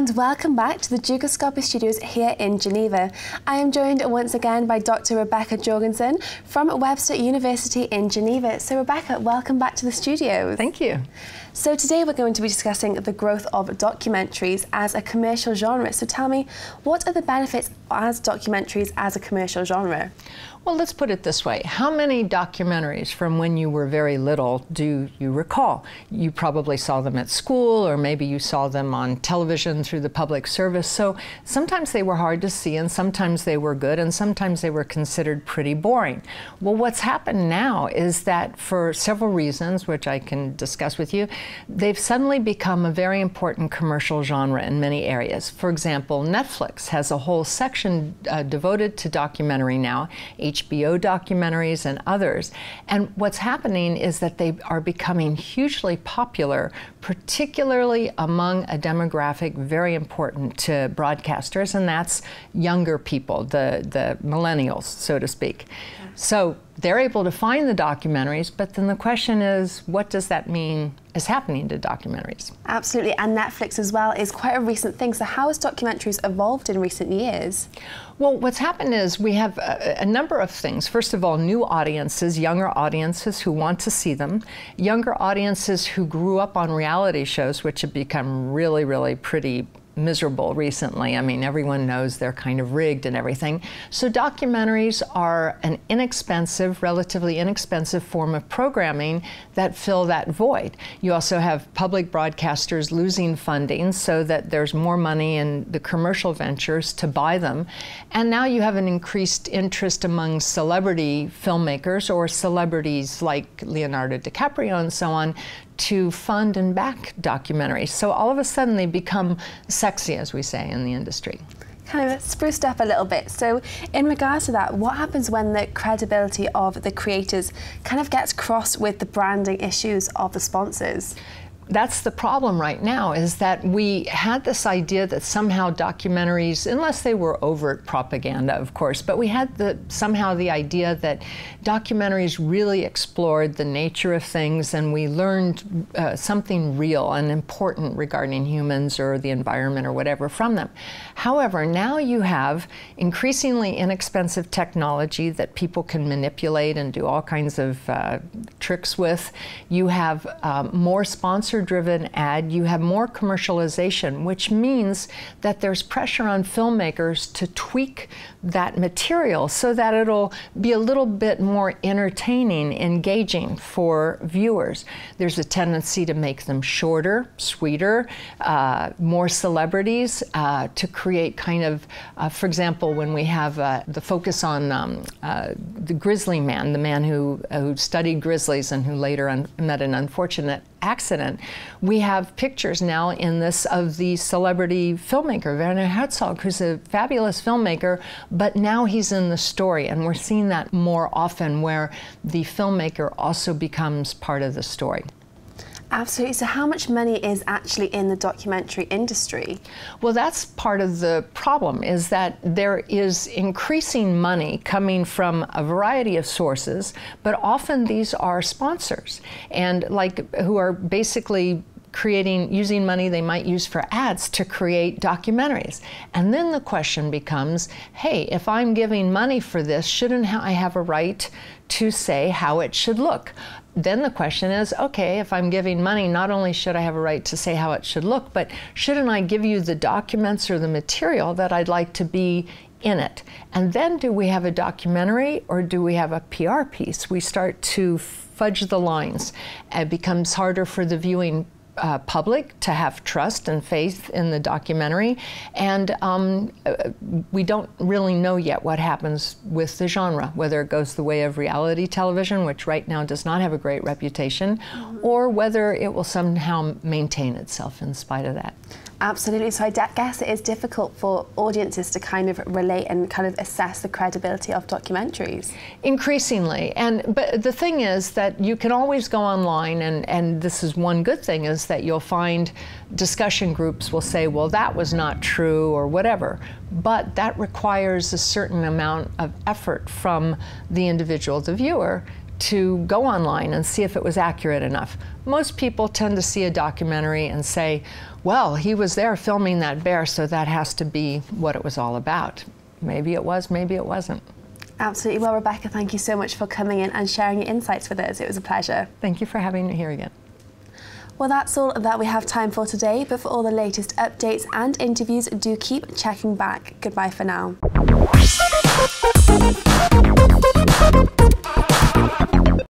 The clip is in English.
And welcome back to the Dugoscopy Studios here in Geneva. I am joined once again by Dr. Rebecca Jorgensen from Webster University in Geneva. So Rebecca, welcome back to the studios. Thank you. So today we're going to be discussing the growth of documentaries as a commercial genre. So tell me, what are the benefits as documentaries as a commercial genre? Well, let's put it this way. How many documentaries from when you were very little do you recall? You probably saw them at school, or maybe you saw them on television through the public service. So sometimes they were hard to see, and sometimes they were good, and sometimes they were considered pretty boring. Well, what's happened now is that for several reasons, which I can discuss with you, they've suddenly become a very important commercial genre in many areas. For example, Netflix has a whole section devoted to documentary now, HBO documentaries and others. And what's happening is that they are becoming hugely popular, particularly among a demographic very important to broadcasters, and that's younger people, the millennials, so to speak. Yeah. So they're able to find the documentaries, but then the question is, what does that mean is happening to documentaries? Absolutely, and Netflix as well is quite a recent thing. So how has documentaries evolved in recent years? Well, what's happened is we have a number of things. First of all, new audiences, younger audiences who want to see them, younger audiences who grew up on reality shows, which have become really, really pretty miserable recently. I mean, everyone knows they're kind of rigged and everything. So documentaries are an inexpensive, relatively inexpensive form of programming that fill that void. You also have public broadcasters losing funding so that there's more money in the commercial ventures to buy them. And now you have an increased interest among celebrity filmmakers or celebrities like Leonardo DiCaprio and so on to fund and back documentaries. So all of a sudden they become sexy, as we say in the industry. Kind of spruced up a little bit. So in regards to that, what happens when the credibility of the creators kind of gets crossed with the branding issues of the sponsors? That's the problem right now, is that we had this idea that somehow documentaries, unless they were overt propaganda, of course, but we had somehow the idea that documentaries really explored the nature of things, and we learned something real and important regarding humans or the environment or whatever from them. However, now you have increasingly inexpensive technology that people can manipulate and do all kinds of tricks with. You have more sponsor-driven ad, you have more commercialization, which means that there's pressure on filmmakers to tweak that material so that it'll be a little bit more entertaining, engaging for viewers. There's a tendency to make them shorter, sweeter, more celebrities, to create kind of, for example, when we have the focus on the grizzly man, the man who studied grizzlies and who later met an unfortunate accident, we have pictures now in this of the celebrity filmmaker, Werner Herzog, who's a fabulous filmmaker, but now he's in the story, and we're seeing that more often where the filmmaker also becomes part of the story. Absolutely. So how much money is actually in the documentary industry? Well, that's part of the problem, is that there is increasing money coming from a variety of sources, but often these are sponsors, and who are basically using money they might use for ads to create documentaries. And then the question becomes, hey, if I'm giving money for this, shouldn't I have a right to say how it should look? Then the question is, okay, if I'm giving money, not only should I have a right to say how it should look, but shouldn't I give you the documents or the material that I'd like to be in it? And then do we have a documentary or do we have a PR piece? We start to fudge the lines. It becomes harder for the viewing public to have trust and faith in the documentary, and we don't really know yet what happens with the genre, whether it goes the way of reality television, which right now does not have a great reputation, or whether it will somehow maintain itself in spite of that. Absolutely. So I guess it is difficult for audiences to kind of relate and kind of assess the credibility of documentaries. Increasingly. But the thing is that you can always go online, and this is one good thing, is that you'll find discussion groups will say, well, that was not true or whatever. But that requires a certain amount of effort from the individual, the viewer, to go online and see if it was accurate enough. Most people tend to see a documentary and say, well, he was there filming that bear, so that has to be what it was all about. Maybe it was, maybe it wasn't. Absolutely. Well, Rebecca, thank you so much for coming in and sharing your insights with us. It was a pleasure. Thank you for having me here again. Well, that's all that we have time for today, but for all the latest updates and interviews, do keep checking back. Goodbye for now.